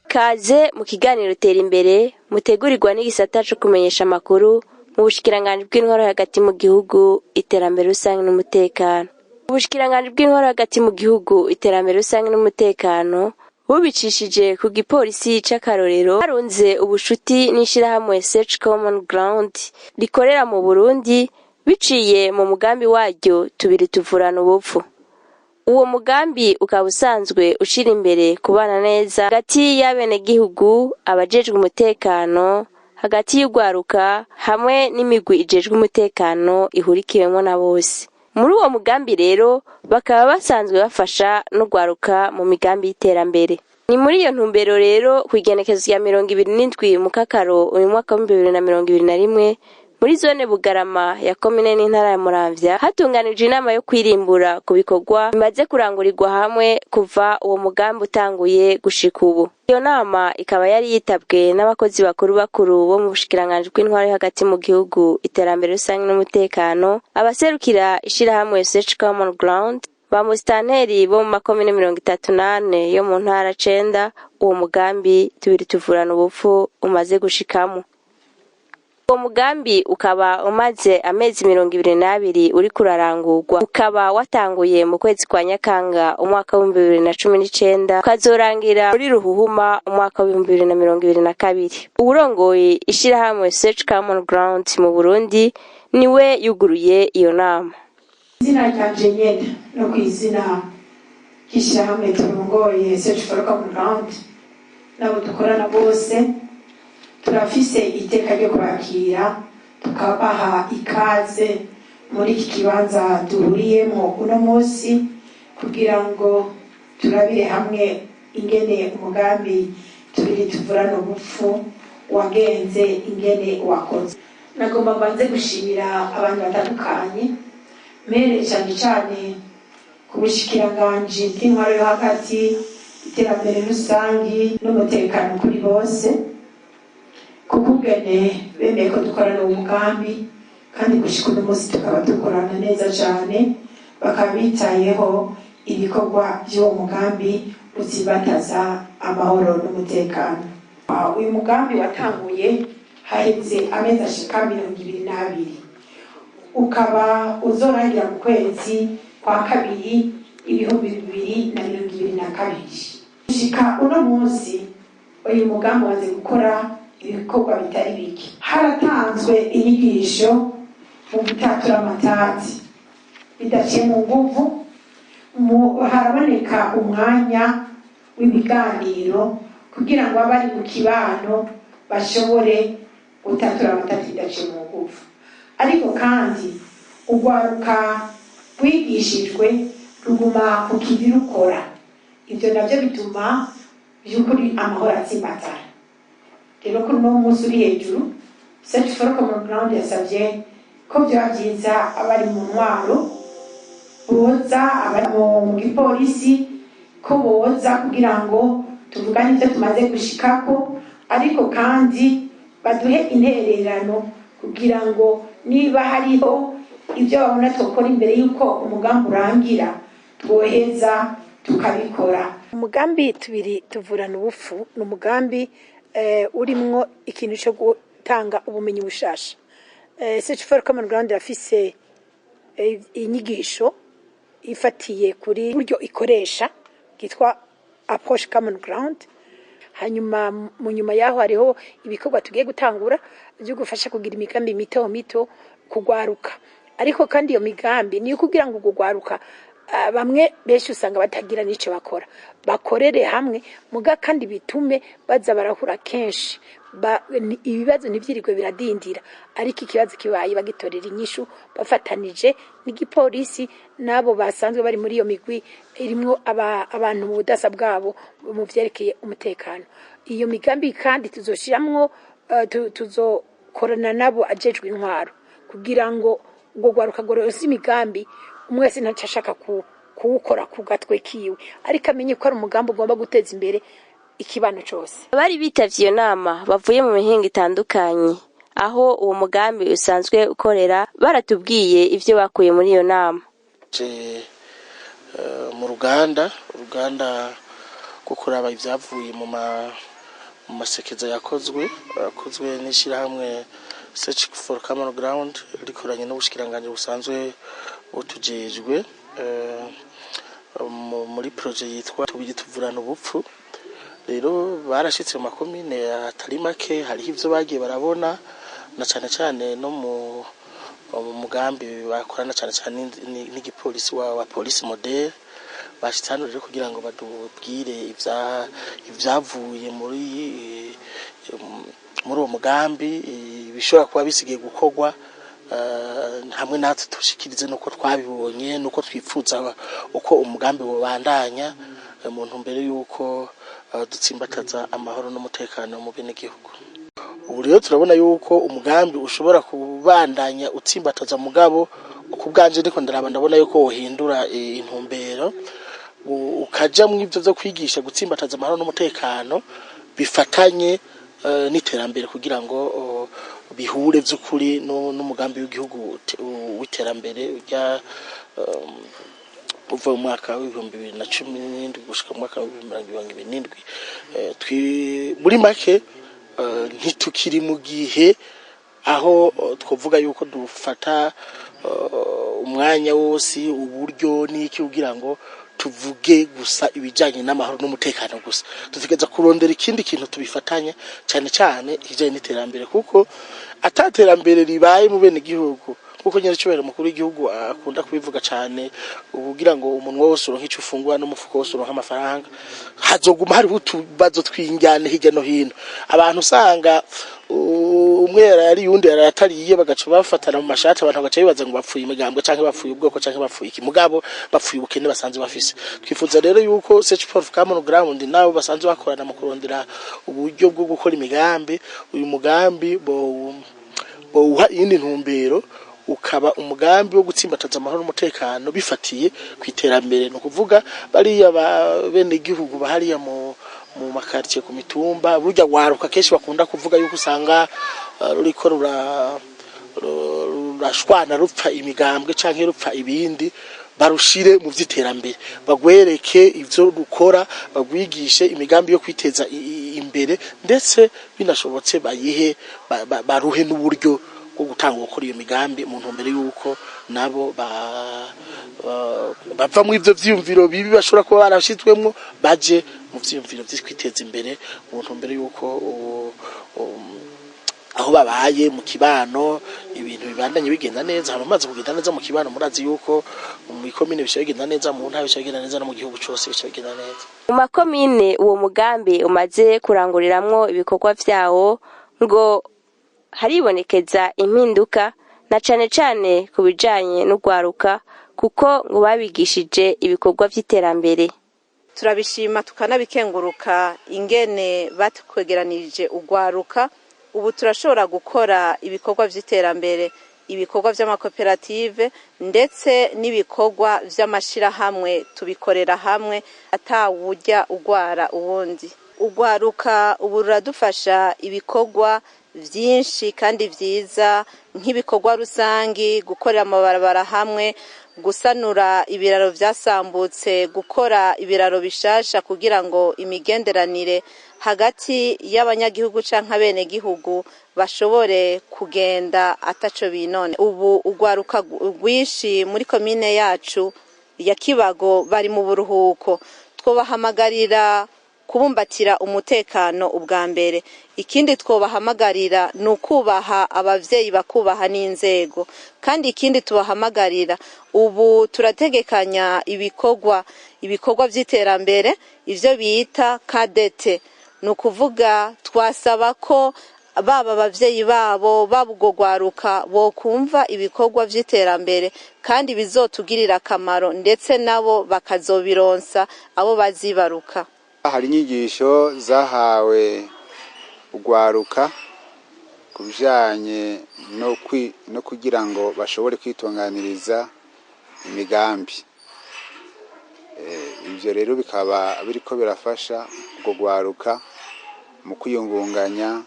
Kaze mu kiganiro tera imbere mutegurirwa n'igisata cyo kumenyesha amakuru mu bushikiranganje bw'intwaro hagati mu gihugu iterambere rusange n'umutekano. Ubushikiranganje bw'intwaro hagati mu gihugu iterambere rusange n'umutekano bubicishije ku gipolisi c'akarorero harunze ubushuti n'ishirahamwe Search Common Ground rikorera mu Burundi biciye mu mugambi waryo tubiri tuvurana ubupfu. Uwo mugambi ukaba usanzwe ushira imbere kubana neza hagati y'abenegihugu, abajejwe umutekano, hagati y'ugwaruka hamwe n'imigwi ijejwe umutekano ihurikiwemo na bose. Muri uwo mugambi rero bakaba basanzwe bafasha n'ugwaruka mu migambi y'iterambere. Ni muri iyo ntumbero rero kwigenekezo ya 27 mu Kakaro uyu mwaka wa 2021 muri zone Bugarama ya komine n'intara ya Muramvya hatunganijwe inama yo kwirimbura ku bikorwa bimaze kurangurirwa hamwe kuva uwo mugambi utanguye gushika ubu. Iyo nama ikaba yari yitabwe n'abakozi bakuru bo mu bushikiranganje bw'intwaro hagati mu gihugu iterambere rusange n'umutekano, abaserukira ishirahamwe Search Common Ground, ba musitanteri bo mu makomine 38 yo mu ntara 9 uwo mugambi tubiri tuvurana ubupfu umaze gushikamo. Uwo mugambi ukaba umaze amezi 22 uri kurarangurwa, ukaba watanguye mu kwezi kwa Nyakanga umwaka wa 2019 ukazorangira muri Ruhuhuma umwaka wa 2022. Uburongoye ishirahamwe Search Common Ground mu Burundi niwe yuguruye iyo nama. Izina ryanje nyene no kwizina kishirahamwe turongoye Search Common Ground nabo dukorana bose turafise iteka ryo kwakira tukabaha ikaze muri iki kibanza duhuriyemo uno munsi kugira ngo turabire hamwe ingene umugambi tubiri tuvurana ubupfu wagenze ingene wakoze. Nagomba mbanze gushimira abantu batandukanye mere cyane ku bushikiranganje bw'intwaro yo hagati iterambere rusangi n'umutekano kuri bose kukugene bemeye ko dukorana umugambi kandi gushika uno munsi tukaba dukorana neza cyane bakabitayeho ibikorwa by'uwo mugambi uzibataza amahoro n'umutekano. Uyu mugambi watanguye haheze amezi ashika 22 ukaba uzorangira mu kwezi kwa kabiri 2022. Gushika uno munsi uyu mugambi waze gukora ibikorwa bitari bike. Haratanzwe inyigisho mu gutatura amatati bidaciye mu nguvu, haraboneka umwanya w'ibiganiro kugira ngo abari mu kibano bashobore gutatura amatati bidaciye mu nguvu. Ariko kandi ugwaruka rwigishijwe ruguma ku kivi rukora. Ivyo navyo bituma by'ukuri amahoro atsimbatara. Rero kuri uno munsi uri hejuru Search Common Ground yasavye ko byaba byiza abari mu ntwaro boza, abari mu gipolisi ko boza kugira ngo tuvugane ivyo tumaze gushikako, ariko kandi baduhe intererano kugira ngo niba hariho ibyo babona tukora imbere yuko umugambi urangira twoheza tukabikora. Umugambi tubiri tuvurana ubupfu ni umugambi urimwo ikintu cyo gutanga ubumenyi bushasha. Search Common Ground yafise inyigisho ifatiye kuri buryo ikoresha kitwa Approach Common Ground. Hanyuma mu nyuma yaho hariho ibikorwa tugiye gutangura byo gufasha kugira imigambi mito kugwaruka. Ariko kandi iyo migambi niyo kugira ngo kugwaruka bamwe benshi usanga batagira nico bakora, bakorere hamwe muga kandi bitume baza barahura kenshi, ibibazo ntivyirirwe biradindira, ariko ikibazo kibaye bagitorera inyishu bafatanije n'igipolisi nabo basanzwe bari muri iyo migwi irimwo abantu mu budasa bwabo mu vyerekeye umutekano. Iyo migambi kandi tuzoshiramwo tuzokorana nabo ajejwe intwaro kugira ngo gwaruka gorose imigambi umwese ntacashaka kuwukora ku gatwe kiwe ariko amenye ko ari umugambi ugomba guteza imbere ikibano cyose. Abari bitavye iyo nama bavuye mu mihingo itandukanye aho uwo mugambi usanzwe ukorera baratubwiye ivyo bakuye muri iyo nama. Mu ruganda rwo kuraba ivyavuye mu masekeza yakozwe n'ishirahamwe Search for Common Ground rikoranye n'ubushikiranganje busanzwe butujejwe muri projet yitwa tuvurana ubupfu. Rero barashitse mu makomine atari make, hariho ivyo bagiye barabona na cyane no mu mugambi bakorana cyane n'igipolisi wa police model bashitse hano rero kugira ngo badubwire ivyavuye muri uwo mugambi bishobora kuba bisigiye gukorwa hamwe natwe tushikirize nuko twabibonye nuko twifuza uko umugambi wobandanya mu ntumbero yuko dutsimbataza amahoro n'umutekano mu bene gihugu. Ubu rero turabona yuko umugambi ushobora kubandanya utsimbataza mugabo ukubwanje ndiko ndabona yuko wohindura intumbero ukaja mu ivyo byo kwigisha gutsimbataza amahoro n'umutekano bifatanye n'iterambere kugira ngo bihure by'ukuri n'umugambi w'igihugu w'iterambere ujya uva mu mwaka wa 2017 gushika mu mwaka wa 2027. Muri make ntitukiri mu gihe aho twovuga yuko dufata umwanya wose uburyo n'iki kugira ngo tuvuge gusa ibijanye n'amahoro n'umutekano gusa. Tutegeza kurondera ikindi kintu tubifatanya cyane ijanye n'iterambere kuko ataterambere ribaye mu bene gihugu kuko nyine cyubera mukuru w'igihugu akunda kubivuga cyane ubugira ngo umuntu wose uronka icyo ufungura n'umufuko wose uronka amafaranga hazoguma hari utubazo twinjyane hirya no hino. Abantu usanga umwe yari yundi yaratariye bagaca bafatana mu mashati abantu bagaca bibaza ngo bapfuye imigambwe canke bapfuye ubwoko canke bapfuye iki mugabo bapfuye ubukene basanze bafise. Twifuza rero yuko Search for Common Ground nabo basanze bakorana mu kurondera uburyo bwo gukora imigambi. Uyu mugambi bo uha iyindi ntumbero ukaba umugambi wo gutsimbataza amahoro n'umutekano bifatiye kwiterambere. No kuvuga bariya bene igihugu bahariya mu makartie ku mitumba burya waruka keshi bakunda kuvuga yuko usanga ruriko rurashwana rupfa imigambwe canke rupfa ibindi barushire mu vyiterambere bagwereke ivyo rukora bagwigishe imigambi yo kwiteza imbere ndetse binashobotse bayihe baruhe n'uburyo bwo gutanga gukora iyo migambi mu ntumbero yuko nabo bava mu ivyo vyiyumviro bibi bashobora kuba barashitwemwo baje mu vyiyumviro vy'kwiteza imbere mu ntumbero yuko aho babaye mu kibano ibintu bibandanye bigenda neza. Hano maze kugenda neza mu kibano murazi yuko mu ikomine bisho bigenda neza mu ntara bisho bigenda neza no mu gihugu cyose bisho bigenda neza. Mu makomine uwo mugambi umaze kuranguriramwo ibikorwa vyawo ngo haribonekeza impinduka na cane kubijanye n'ugwaruka kuko ngo babigishije ibikorwa vy'iterambere. Turabishima tukanabikenguruka ingene batukwegeranije ugwaruka. Ubu turashobora gukora ibikorwa vy'iterambere, ibikorwa vy'amakoperative ndetse n'ibikorwa vy'amashirahamwe tubikorera hamwe atawujya ugwara uwundi. Ugwaruka ubu ruradufasha ibikorwa vyinshi kandi vyiza nk'ibikorwa rusangi, gukorera amabarabara hamwe, gusanura ibiraro vyasambutse, gukora ibiraro bishasha kugira ngo imigenderanire hagati y'abanyagihugu canke abene gihugu bashobore kugenda ataco binone. Ubu ugwaruka rwishi muri komine yacu ya Kibago bari mu buruhuko. Twobahamagarira kubumbatira umutekano ubwa mbere. Ikindi twobahamagarira nukubaha abavyeyi bakubaha n'inzego. Kandi ikindi tubahamagarira ubu turategekanya ibikorwa vy'iterambere ivyo bita KDT. Nukuvuga twasaba ko baba abavyeyi babo babugogwaruka bo kumva ibikorwa vy'iterambere kandi bizotugirira akamaro ndetse nabo bakazobironsa abo bazibaruka. Hari inyigisho zahawe ugwaruka kubijanye no kugira ngo bashobore kwitunganiriza imigambi. Ivyo rero bikaba biriko birafasha ubwo gwaruka mu kwiyungunganya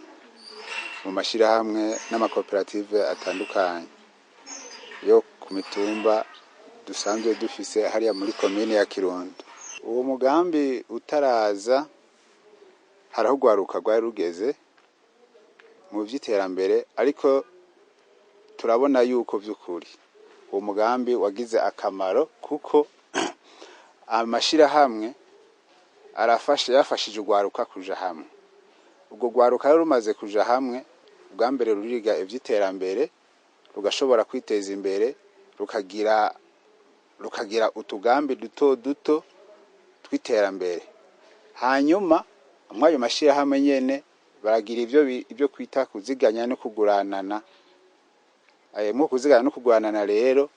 mu mashirahamwe n'amakoperative atandukanye yo ku mitumba dusanzwe dufise hariya muri komine ya Kirundo. Uwo mugambi utaraza haraho gwaruka rwari rugeze mu vy'iterambere, ariko turabona yuko vy'ukuri uwo mugambi wagize akamaro kuko amashirahamwe yafashije ugwaruka kuja hamwe. Ubwo gwaruka rero rumaze kuja hamwe, ubwa mbere ruriga ivy'iterambere, rugashobora kwiteza imbere, rukagira utugambi duto duto tw'iterambere. Hanyuma amwayo mashirahamwe nyene baragira ibyo kwita kuziganya no kuguranana. Mu kuzigana no kuguranana rero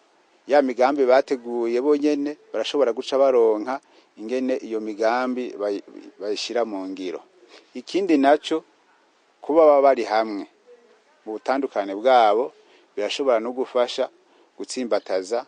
ya migambi bateguye bonyene barashobora guca baronka ingene iyo migambi bayishira mu ngiro. Ikindi naco kuba baba bari hamwe mu butandukane bwabo birashobora no gufasha gutsimbataza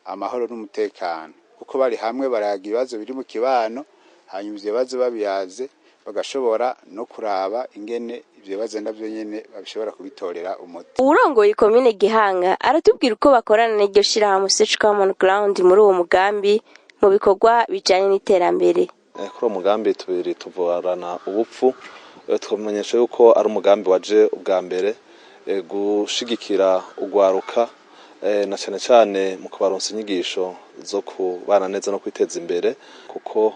amahoro n'umutekano, kuko bari hamwe baraga ibibazo biri mu kibano, hanyuma ivyo bibazo babiyaze bagashobora no kuraba ingene ivyo bibazo navyo nyene babishobora kubitorera umuti. Urongoye komine Gihanga aratubwira uko bakorana n'iryo shirahamwe Search Common Ground muri uwo mugambi mu bikorwa bijanye n'iterambere. Kuri uwo mugambi tubiri tuvurana ubupfu, twamenyesha yuko ari umugambi waje ubwa mbere gushigikira ugwaruka na cyane cyane mu kubaronsa inyigisho zo kubana neza no kwiteza imbere, kuko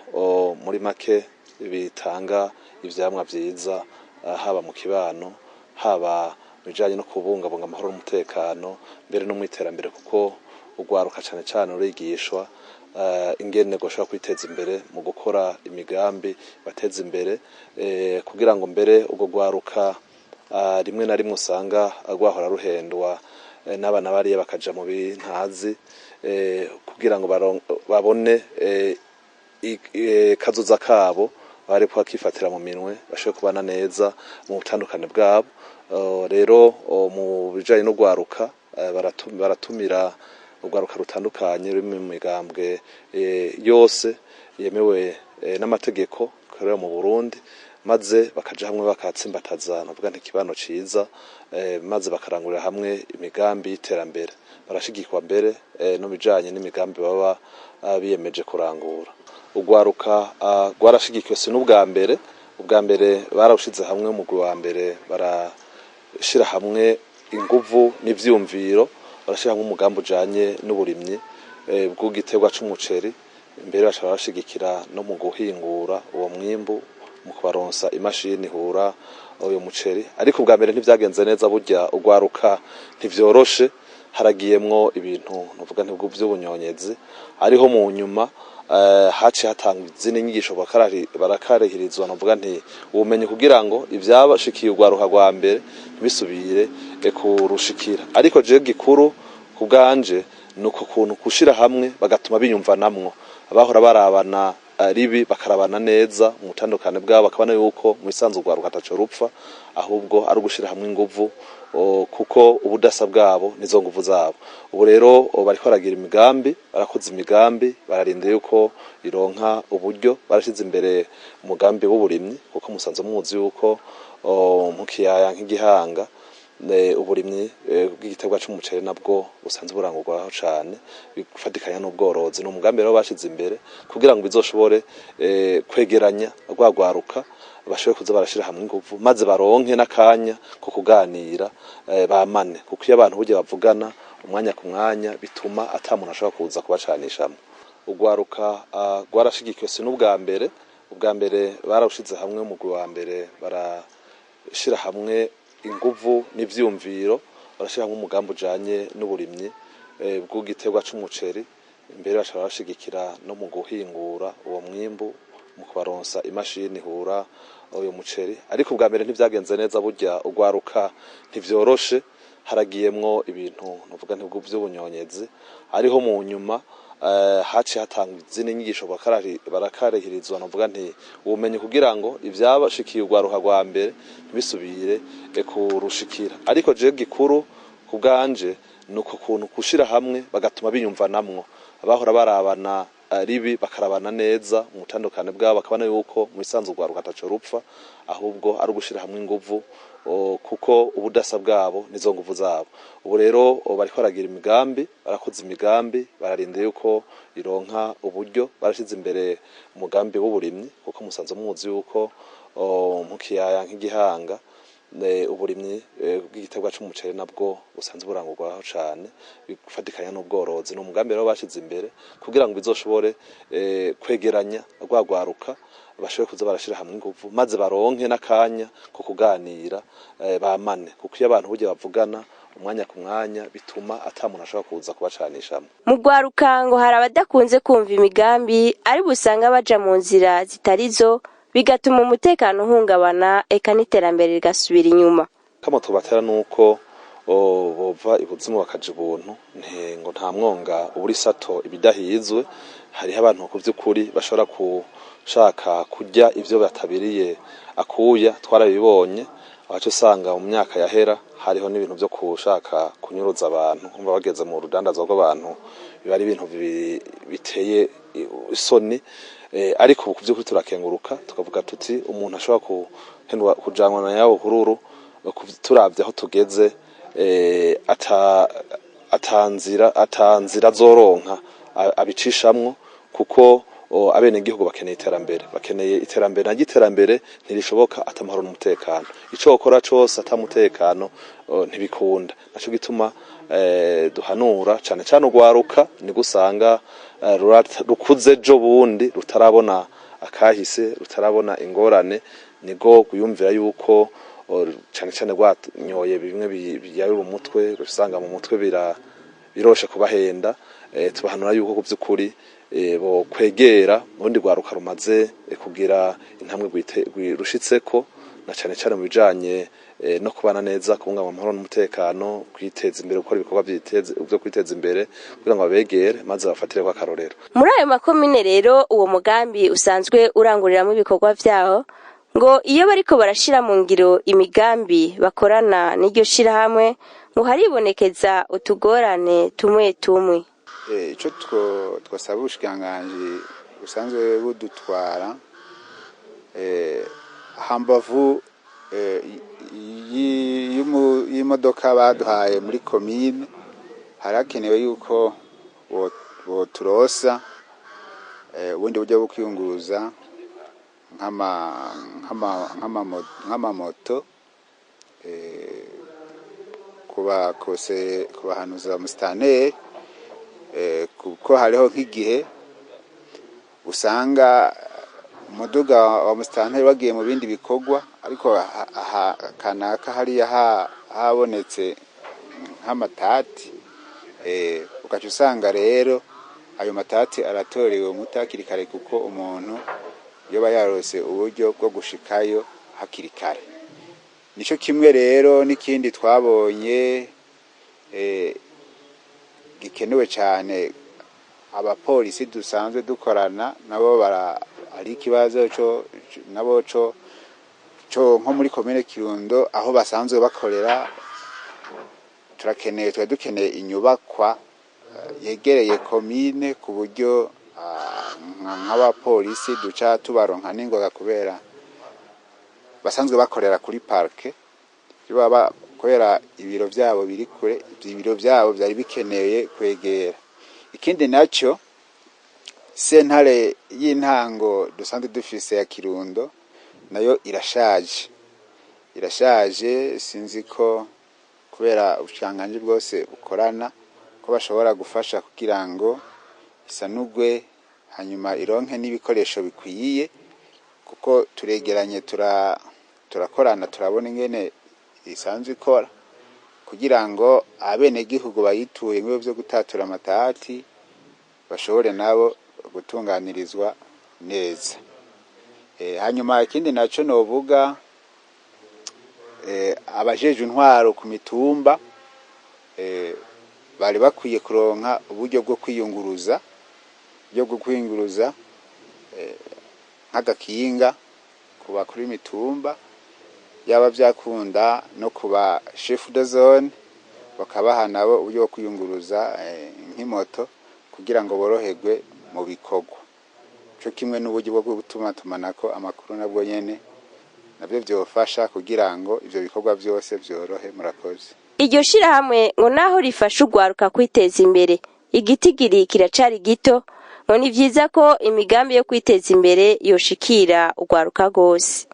muri make bitanga ivyamwa vyiza haba mu kibano, haba bijanye no kubungabunga amahoro n'umutekano, mbere no mu iterambere, kuko ugwaruka cyane cyane urigishwa ingene goshobora kwiteza imbere mu gukora imigambi bateza imbere, kugira ngo mbere ubwo gwaruka rimwe na rimwe usanga agwahora ruhendwa n'abana bariye bakaja mu bintazi, kugira ngo babone kazoza kabo bari kwakifatira mu minwe bashobore kubana neza mu butandukane bwabo. Rero mu bijanye no gwaruka baratumira ugwaruka rutandukanye ruri mu migambwe yose yemewe n'amategeko korera mu Burundi, maze bakaja hamwe bakatsimbataza navuga ntikibano ciza, maze bakarangurira hamwe imigambi y'iterambere. Barashigikwa mbere no bijanye n'imigambi baba biyemeje kurangura. Ugwaruka gwarashigikiwe si n'ubwa mbere, ubwa mbere barushize hamwe mu wa mbere barashira hamwe inguvu n'ivyumviro, barashira hamwe umugambi ujanye n'uburimyi bw'igiterwa c'umuceri, mbere bashobora bashigikira no mu guhingura uwo mwimbu mu kubaronsa imashini hura uyo muceri. Ariko ubwa mbere ntivyagenze neza, burya ugwaruka ntivyoroshe, haragiyemwo ibintu nuvuga ntibwo by'ubunyonyezi, ariho mu nyuma haci hatanga izindi nyigisho barakarihirizwa nuvuga nti ubumenyi kugira ngo ivyabashikiye ugwaruka rwa mbere ntibisubire kurushikira. Ariko je gikuru kubganje nuko kuntu kushira hamwe bagatuma binyumvanamwo, abahora barabana ribi bakarabana neza mu butandukane bwabo, bakabana yuko mu isanzu gwaruka ataco rupfa, ahubwo ari ugushira hamwe inguvu, kuko ubudasa bwabo nizo nguvu zabo. Ubu rero bariko baragira imigambi, barakoze imigambi, bararinde yuko ironka uburyo, barashize imbere umugambi w'uburimyi, kuko musanze muzi yuko mu kiyaya nk'Igihanga uburimyi bw'igiterwa c'umuceri nabwo busanzwe burangurwaho cane, bifatikanya n'ubworozi. N'umugambi rero bashize imbere kugira ngo bizoshobore kwegeranya rwagwaruka, bashobore kuza barashira hamwe inguvu, maze baronke n'akanya ko kuganira bamane, kuko iyo abantu burya bavugana umwanya ku mwanya bituma atamuntu ashobora kuza kubacanishamo. Ugwaruka gwarashigikiwe si n'ubwa mbere, ubwa mbere barushize hamwe mu wa mbere barashira hamwe inguvu n'ivyumviro, barashira hamwe umugambi ujanye n'uburimyi bw'igiterwa c'umuceri, mbere bashobora bashigikira no mu guhingura uwo mwimbu mu kubaronsa imashini hura uyo muceri. Ariko ubwa mbere ntivyagenze neza, burya ugwaruka ntivyoroshe, haragiyemwo ibintu nuvuga ntibwo by'ubunyonyezi, ariho mu nyuma haci hatanga izindi nyigisho barakarihirizwa nuvuga nti ubumenyi kugira ngo ivyabashikiye ugwaruka rwa mbere ntibisubire kurushikira. Ariko je gikuru kubganje nuko kuntu kushira hamwe bagatuma binyumvanamwo, abahora barabana ribi bakarabana neza mu butandukane bwabo, bakabona yuko mu isanzu rwaruka ataco rupfa, ahubwo ari ugushira hamwe inguvu kuko ubudasa bwabo nizo nguvu zabo. Ubu rero bariko baragira imigambi, barakoze imigambi, bararinde yuko ironka uburyo, barashize imbere umugambi w'uburimyi kuko musanze muzi yuko mu kiyaya nk'Igihanga uburimyi bw'igiterwa c'umuceri nabwo busanzwe burangurwaho cane bifatikanya n'ubworozi. No mugambi rero bashize imbere kugira ngo bizoshobore kwegeranya rwagwaruka, bashobore kuza barashira hamwe inguvu maze baronke n'akanya ko kuganira bamane, kuko iyo abantu burya bavugana umwanya ku mwanya bituma atamuntu ashobora kuza kubacanishamo. Mu rwaruka ngo hari abadakunze kumva imigambi ari busanga baja mu nzira zitarizo, bigatuma umutekano uhungabana eka n'iterambere rigasubira inyuma. Kama tubatera nuko bova ibuzimu bakaja ubuntu, ngo nta mwonga uburi sato ibidahizwe. Hariho abantu ku vy'ukuri bashobora kushaka kurya ivyo batabiriye akuya, twarabibonye abacu usanga mu myaka yahera hariho n'ibintu vyo kushaka kunyuruza abantu, umva bageze mu rudandazo rw'abantu, biba ari ibintu biteye isoni. Ariko ku vy'ukuri turakenguruka tukavuga tuti umuntu ashobora kujanwa na yabo hururu, turavye aho tugeze atanzira zoronka abicishamwo, kuko abenegihugu bakeneye iterambere, na giterambere ntirishoboka atamahoro n'umutekano. Ico ukora cose atamutekano ntibikunda. Naco gituma duhanura cane cane urwaruka, ni gusanga rukuze jo bundi rutarabona akahise, rutarabona ingorane, nigo guyumvira yuko cane cane rwanyoye bimwe biyarura umutwe, rusanga mu mutwe biroshe kubahenda. Tubahanura yuko ku vy'ukuri bo kwegera ubundi rwaruka rumaze kugira intambwe rushitseko, na cane cane mu bijanye no kubana neza, kubungabunga amahoro n'umutekano, kwiteza imbere, gukora ibikorwa byo kwiteza imbere kugira ngo babegere maze bafatire kwa karorero. Muri ayo makomine rero uwo mugambi usanzwe uranguriramwo ibikorwa vyaho, ngo iyo bariko barashira mu ngiro imigambi bakorana n'iryo shirahamwe, ngo haribonekeza utugorane tumwe tumwe. Ico twasaba ubushikiranganji busanzwe budutwara hambavu y'imodoka baduhaye muri komine, harakenewe yuko boturosa ubundi buryo bwo kwiyunguruza nk'amamoto, kubahanuza musitanteri, kuko hariho nk'igihe usanga umuduga wa musitanteri wagiye mu bindi bikorwa, ariko kanaka hariya habonetse nk'amatati, ugaca usanga rero ayo matati aratorewe umuti hakiri kare, kuko umuntu yoba yarose uburyo bwo gushikayo hakiri kare. Nico kimwe rero n'ikindi twabonye gikenewe cyane, abapolisi dusanzwe dukorana nabo ari ikibazo nabo nko muri komine Kirundo aho basanzwe bakorera, dukeneye inyubakwa yegereye komine, ku buryo nk'abapolisi duca tubaronka n'ingoga, kubera basanzwe bakorera kuri parke, kubera ibiro byabo biri kure. Ibiro byabo byari bikeneye kwegera. Ikindi naco, sentare y'intango dusanzwe dufise ya Kirundo nayo irashaje, sinzi ko kubera ubushikiranganji bwose bukorana ko bashobora gufasha kugira ngo isanugwe, hanyuma ironke n'ibikoresho bikwiye, kuko turegeranye turakorana, turabona ingene isanzwe ikora, kugira ngo abenegihugu bayituye mu byo gutatura amatati bashobore nabo gutunganirizwa neza. Hanyuma ikindi naco novuga, abajeje intwaro ku mitumba bari bakwiye kuronka uburyo bwo kwiyunguruza nk'agakinga kuba kuri mitumba, yaba byakunda no kuba chef de zone, bakabaha nabo uburyo bwo kwiyunguruza nk'imoto, kugira ngo boroherwe mu bikorwa cyo kimwe n'uburyo bwo gutumatumanako amakuru nabwo nyene nabyo byofasha kugira ngo ivyo bikorwa byose byorohe. Murakoze. Iryo shirahamwe ngo naho rifasha ugwaruka kwiteza imbere, igitigiri kiracari gito, ngo ni vyiza ko imigambi yo kwiteza imbere yoshikira ugwaruka gose.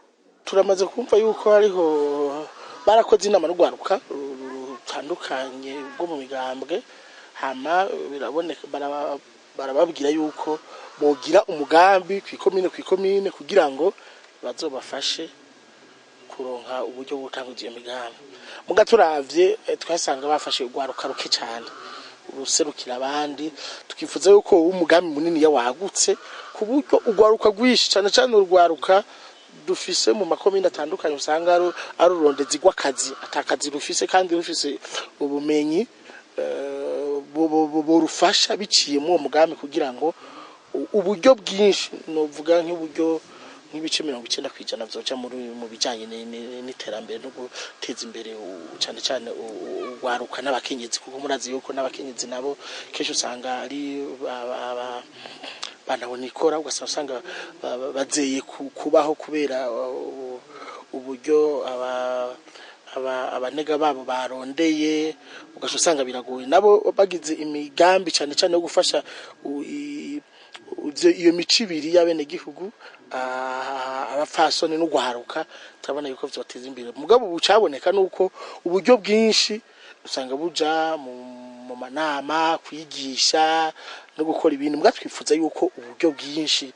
Turamaze kumva yuko hariho barakoze inama n'ugwaruka rutandukanye bwo mu migambwe, hama biraboneka barababwira yuko bogira umugambi kwikomine kugira ngo bazobafashe kuronka uburyo bwo gutanga iyo migambi. Muga turavye twasanga bafashe ugwaruka ruke cyane uruserukira abandi, tukifuza yuko umugambi munini yawagutse ku buryo ugwaruka gwishi cyane cyane urwaruka dufise mu makomine atandukanye usanga ari urondezi rw'akazi, atakazi rufise kandi rufise ubumenyi borufasha biciye mu mugambi kugira ngo uburyo bwinshi novuga nk'uburyo nk'ibice 90% vyoca mu bijanye n'iterambere no guteza imbere cyane cyane ugwaruka n'abakenyezi, kuko murazi yuko n'abakenyezi nabo kesho usanga ari banabona ikora, ugasanga bazeye kubaho kubera uburyo abanega babo barondeye, ugasanga biragoye nabo bagize imigambi cyane cyane yo gufasha iyo micibiri y'abene gihugu abafasoni n'ugwaruka. Turabona yuko vyoteza imbere, mugabo bucaboneka nuko uburyo bwinshi usanga buja mu manama kwigisha no gukora ibintu, mbwa twifuza yuko uburyo bwinshi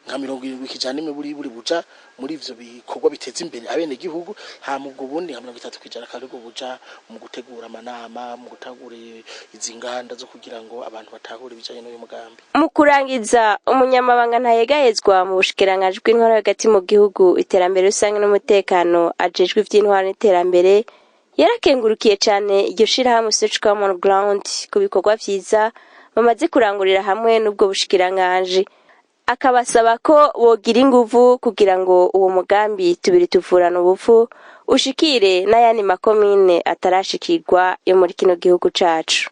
nka 70% buri buja muri ivyo bikorwa biteza imbere abene gihugu, hama ubwo bundi nka 30% kariko buja mu gutegura amanama, mu gutegura izinganda zo kugira ngo abantu batahure bijanye n'uyu mugambi. Mu kurangiza, umunyamabanga ntayegayezwa mu bushikiranganje bw'intwaro hagati mu gihugu, iterambere rusange n'umutekano ajejwe ivy'intwaro n'iterambere yarakengurukiye cyane iryo shirahamwe Search Common Ground ku bikorwa vyiza bamaze kurangurira hamwe n'ubwo bushikiranganje, akabasaba ko bogira inguvu kugira ngo uwo mugambi tubiri tuvurana ubufu ushikire n'ayandi makomine atarashikirwa yo muri kino gihugu cacu.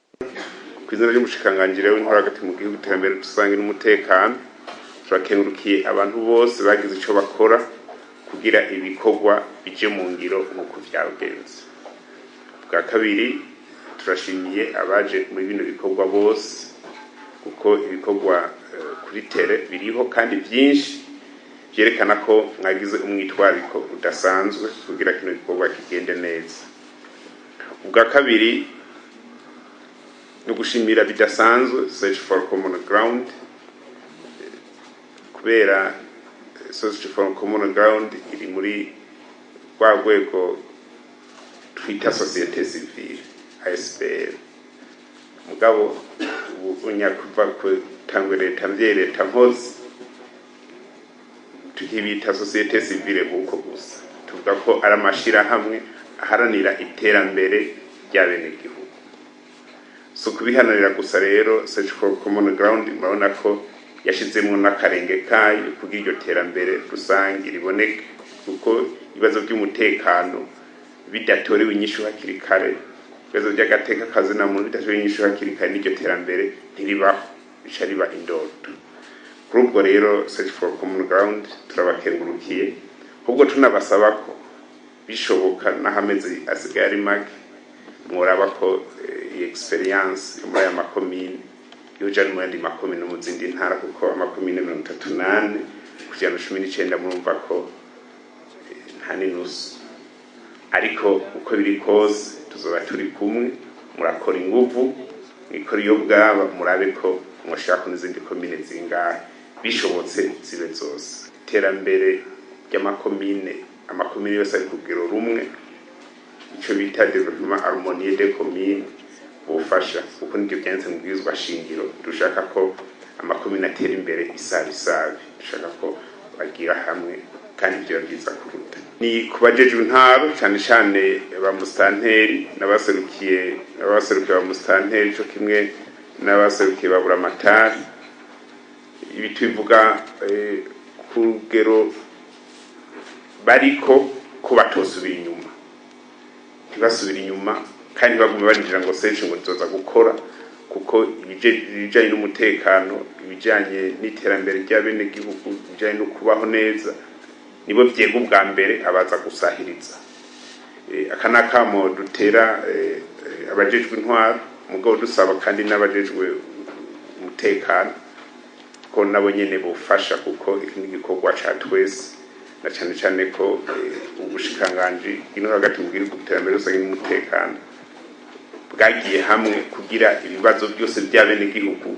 Kwizera ry'umushikangangire w'intwaro hagati mu gihugu iterambere rusange n'umutekano, turakengurukiye abantu bose bagize ico bakora kugira ibikorwa bije mu ngiro nk'uko vyagenze. Bwa kabiri, turashimiye abaje muri bino bikorwa bose kuko ibikorwa kuri tere biriho kandi byinshi byerekana ko mwagize umwitwariko udasanzwe kugira kino gikorwa kigende neza. Ubwa kabiri, no gushimira bidasanzwe Search for Common Ground kubera Search for Common Ground iri muri rwa rwego twita societe civile ASPL. Mugabo unyakuva ko tangwe leta mbyereta mpozi tukibita societe civile buko gusa, tuvuga ko ari amashira hamwe aharanira iterambere ry'abene gihugu. So kubihanarira gusa rero Search for Common Ground murabona ko yashizemo n'akarenge kayo kugira iryo terambere rusange riboneke, kuko ibibazo by'umutekano bidatorewe inyishu hakiri kare, ibibazo by'agateka kazi na muntu bidatorewe inyishu hakiri kare, n'iryo terambere ntiribaho, bica riba indoto. Kuri ubwo rero Search for Common Ground turabakengurukiye, ahubwo tunabasaba ko bishoboka n'ahameze asigaye ari make muraba ko experience muri aya makomine yoja mu yandi makomine mu zindi ntara, kuko amakomine 38 kujana 19 murumva ko nta n'inusu. Ariko uko biri kose tuzoba turi kumwe, murakora inguvu mwikora iyo bwaba, murabe ko mushaka n'izindi komine zingahe bishobotse zibe zose. Iterambere ry'amakomine, amakomine yose ari kugero rumwe, ico bita développement harmonieux des communes bufasha, kuko nibyo byanze mu bwizwa shingiro. Dushaka ko amakomine atera imbere isabi, dushaka ko bagira hamwe kandi byo byiza kuruta. Ni kubajeje intaro cyane cyane ba mustanteri n'abaserukiye ba mustanteri cyo kimwe n'abaserukiye babura amatari, ibi tuvuga kugero bariko ko batosubira inyuma, ntibasubira inyuma kandi bagume barinjira ngo Search ngo nzoza gukora, kuko ibijanye n'umutekano, ibijanye n'iterambere ry'abenegihugu, ibijanye no kubaho neza nibo vyega ubwa mbere abaza gusahiriza. Aka nakamo dutera abajejwe intwaro, mugabo dusaba kandi n'abajejwe umutekano ko nabo nyene bofasha, kuko iki n'igikorwa ca twese, na cane cane ko ubushikiranganji bw'intwaro hagati mu gihugu, iterambere rusange n'umutekano bwagiye hamwe kugira ibibazo byose by'abenegihugu,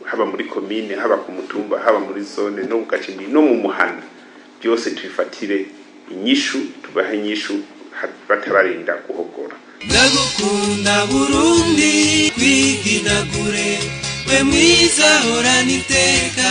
haba muri komine, haba ku mutumba, haba muri zone, no mu gacimbi, no mu muhana, byose tubifatire inyishu, tubahe inyishu batabarinda guhogora. Ndagukunda Burundi, kwiginagure we mwiza horana iteka.